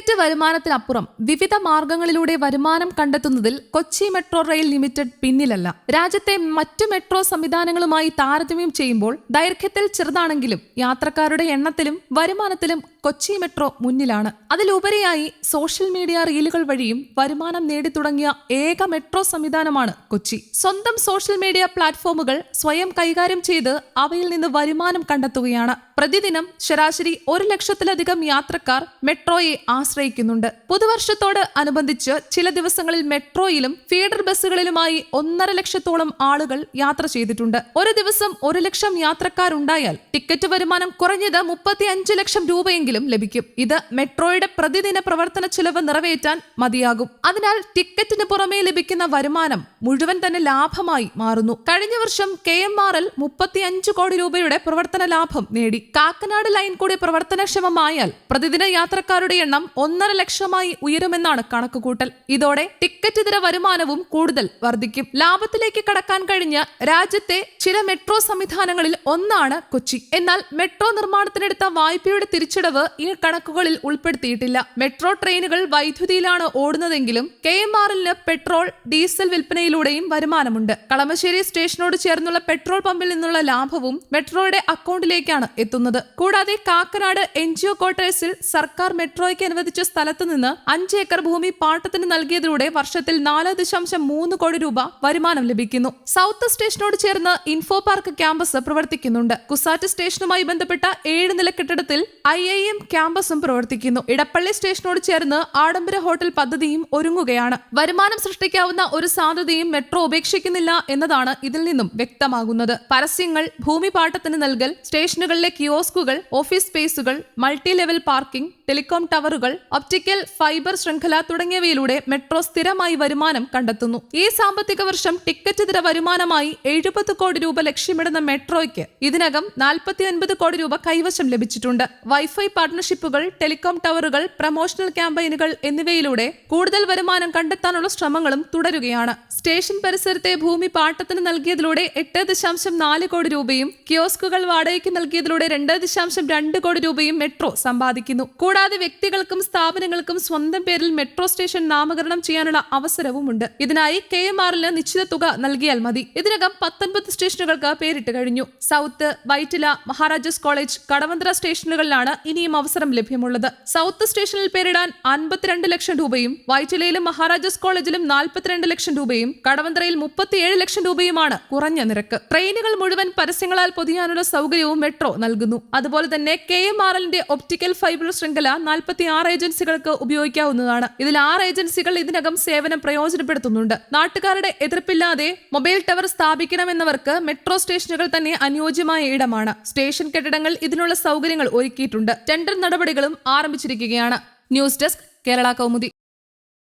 Ticket വരുമാനത്തിനപ്പുറം വിവിധ മാർഗങ്ങളിലൂടെ വരുമാനം കണ്ടെത്തുന്നതിൽ കൊച്ചി മെട്രോ റെയിൽ ലിമിറ്റഡ് പിന്നിലല്ല. രാജ്യത്തെ മറ്റു മെട്രോ സംവിധാനങ്ങളുമായി താരതമ്യം ചെയ്യുമ്പോൾ ദൈർഘ്യത്തിൽ ചെറുതാണെങ്കിലും യാത്രക്കാരുടെ എണ്ണത്തിലും വരുമാനത്തിലും കൊച്ചി മെട്രോ മുന്നിലാണ്. അതിലുപരിയായി സോഷ്യൽ മീഡിയ റീലുകൾ വഴിയും വരുമാനം നേടിത്തുടങ്ങിയ ഏക മെട്രോ സംവിധാനമാണ് കൊച്ചി. സ്വന്തം സോഷ്യൽ മീഡിയ പ്ലാറ്റ്ഫോമുകൾ സ്വയം കൈകാര്യം ചെയ്ത് അവയിൽ നിന്ന് വരുമാനം കണ്ടെത്തുകയാണ്. പ്രതിദിനം ശരാശരി 1 ലക്ഷത്തിലധികം യാത്രക്കാർ മെട്രോയെ ആശ്രയിക്കുന്നുണ്ട്. പുതുവർഷത്തോട് അനുബന്ധിച്ച് ചില ദിവസങ്ങളിൽ മെട്രോയിലും ഫീഡർ ബസ്സുകളിലുമായി 1.5 ലക്ഷത്തോളം ആളുകൾ യാത്ര ചെയ്തിട്ടുണ്ട്. ഒരു ദിവസം 1 ലക്ഷം യാത്രക്കാരുണ്ടായാൽ ടിക്കറ്റ് വരുമാനം കുറഞ്ഞത് 35 ലക്ഷം രൂപയെങ്കിലും ലഭിക്കും. ഇത് മെട്രോയുടെ പ്രതിദിന പ്രവർത്തന ചെലവ് നിറവേറ്റാൻ മതിയാകും. അതിനാൽ ടിക്കറ്റിന് പുറമേ ലഭിക്കുന്ന വരുമാനം മുഴുവൻ തന്നെ ലാഭമായി മാറുന്നു. കഴിഞ്ഞ വർഷം KMRL 35 കോടി രൂപയുടെ പ്രവർത്തന ലാഭം നേടി. കാക്കനാട് ലൈൻ കൂടി പ്രവർത്തനക്ഷമമായാൽ പ്രതിദിന യാത്രക്കാരുടെ എണ്ണം 1.5 ലക്ഷമായി ഉയരുമെന്നാണ് കണക്കുകൂട്ടൽ. ഇതോടെ ടിക്കറ്റ് ഇതര വരുമാനവും കൂടുതൽ വർദ്ധിക്കും. ലാഭത്തിലേക്ക് കടക്കാൻ കഴിഞ്ഞ രാജ്യത്തെ ചില മെട്രോ സംവിധാനങ്ങളിൽ ഒന്നാണ് കൊച്ചി. എന്നാൽ മെട്രോ നിർമ്മാണത്തിനെടുത്ത വായ്പയുടെ തിരിച്ചടവ് ഈ കണക്കുകളിൽ ഉൾപ്പെടുത്തിയിട്ടില്ല. മെട്രോ ട്രെയിനുകൾ വൈദ്യുതിയിലാണ് ഓടുന്നതെങ്കിലും KMRLന് പെട്രോൾ, ഡീസൽ വിൽപ്പനയിലൂടെയും വരുമാനമുണ്ട്. കളമശ്ശേരി സ്റ്റേഷനോട് ചേർന്നുള്ള പെട്രോൾ പമ്പിൽ നിന്നുള്ള ലാഭവും മെട്രോയുടെ അക്കൗണ്ടിലേക്കാണ് എത്തുന്നത്. കൂടാതെ കാക്കനാട് NGO ക്വാർട്ടേഴ്സിൽ സർക്കാർ മെട്രോയ്ക്ക് അനുവദിച്ച സ്ഥലത്ത് നിന്ന് 5 ഏക്കർ ഭൂമി പാട്ടത്തിന് നൽകിയതിലൂടെ വർഷത്തിൽ 4.3 കോടി രൂപ വരുമാനം ലഭിക്കുന്നു. സൗത്ത് സ്റ്റേഷനോട് ചേർന്ന് ഇൻഫോ പാർക്ക് ക്യാമ്പസ് പ്രവർത്തിക്കുന്നുണ്ട്. കുസാറ്റ് സ്റ്റേഷനുമായി ബന്ധപ്പെട്ട 7 നില കെട്ടിടത്തിൽ IIM ക്യാമ്പസും പ്രവർത്തിക്കുന്നു. ഇടപ്പള്ളി സ്റ്റേഷനോട് ചേർന്ന് ആഡംബര ഹോട്ടൽ പദ്ധതിയും ഒരുങ്ങുകയാണ്. വരുമാനം സൃഷ്ടിക്കാവുന്ന ഒരു സാധ്യതയും മെട്രോ ഉപേക്ഷിക്കുന്നില്ല എന്നതാണ് ഇതിൽ നിന്നും വ്യക്തമാകുന്നത്. പരസ്യങ്ങൾ, ഭൂമി പാട്ടത്തിന് നൽകൽ, സ്റ്റേഷനുകളിലെ കിയോസ്കുകൾ, ഓഫീസ് സ്പേസുകൾ, മൾട്ടി ലെവൽ പാർക്കിംഗ്, ടെലികോം ടവറുകൾ, ഒപ്റ്റിക്കൽ ഫൈബർ ശൃംഖല തുടങ്ങിയവയിലൂടെ മെട്രോ സ്ഥിരമായി വരുമാനം കണ്ടെത്തുന്നു. ഈ സാമ്പത്തിക വർഷം ടിക്കറ്റ് ഇതര വരുമാനമായി 70 കോടി രൂപ ലക്ഷ്യമിടുന്ന മെട്രോയ്ക്ക് ഇതിനകം 49 കോടി രൂപ കൈവശം ലഭിച്ചിട്ടുണ്ട്. വൈഫൈ പാർട്ണർഷിപ്പുകൾ, ടെലികോം ടവറുകൾ, പ്രമോഷണൽ ക്യാമ്പയിനുകൾ എന്നിവയിലൂടെ കൂടുതൽ വരുമാനം കണ്ടെത്താനുള്ള ശ്രമങ്ങളും തുടരുകയാണ്. സ്റ്റേഷൻ പരിസരത്തെ ഭൂമി പാട്ടത്തിന് നൽകിയതിലൂടെ 8.4 കോടി രൂപയും കിയോസ്കുകൾ വാടകയ്ക്ക് നൽകിയതിലൂടെ 2.2 കോടി രൂപയും മെട്രോ സമ്പാദിക്കുന്നു. കൂടാതെ വ്യക്തികൾക്കും സ്ഥാപനങ്ങൾക്കും സ്വന്തം പേരിൽ മെട്രോ സ്റ്റേഷൻ നാമകരണം ചെയ്യാനുള്ള അവസരവുമുണ്ട്. ഇതിനായി KMRLന് നിശ്ചിത തുക നൽകിയാൽ മതി. ഇതിനകം 19 സ്റ്റേഷനുകൾക്ക് പേരിട്ട് കഴിഞ്ഞു. സൗത്ത്, വൈറ്റില, മഹാരാജാസ് കോളേജ്, കടവന്ത്ര സ്റ്റേഷനുകളിലാണ് ഇനിയും അവസരം ലഭ്യമുള്ളത്. സൗത്ത് സ്റ്റേഷനിൽ പേരിടാൻ 52 ലക്ഷം രൂപയും വൈറ്റിലയിലും മഹാരാജാസ് കോളേജിലും 42 ലക്ഷം രൂപയും കടവന്ത്രയിൽ 37 ലക്ഷം രൂപയുമാണ് കുറഞ്ഞ നിരക്ക്. ട്രെയിനുകൾ മുഴുവൻ പരസ്യങ്ങളാൽ പൊതിയാനുള്ള സൗകര്യവും മെട്രോ നൽകുന്നു. അതുപോലെ തന്നെ KMRLന്റെ ഒപ്റ്റിക്കൽ ഫൈബർ ശൃംഖല 46 ഏജൻസികൾക്ക് ഉപയോഗിക്കാവുന്നതാണ്. ഇതിൽ 6 ഏജൻസികൾ ഇതിനകം സേവനം പ്രയോജനപ്പെടുത്തുന്നുണ്ട്. നാട്ടുകാരുടെ എതിർപ്പില്ലാതെ മൊബൈൽ ടവർ സ്ഥാപിക്കണമെന്നവർക്ക് മെട്രോ സ്റ്റേഷനുകൾ തന്നെ അനുയോജ്യമായ ഇടമാണ്. സ്റ്റേഷൻ കെട്ടിടങ്ങൾ ഇതിനുള്ള സൗകര്യങ്ങൾ ഒരുക്കിയിട്ടുണ്ട്. ടെൻഡർ നടപടികളും ആരംഭിച്ചിരിക്കുകയാണ്. News desk, Kerala Kaumudi.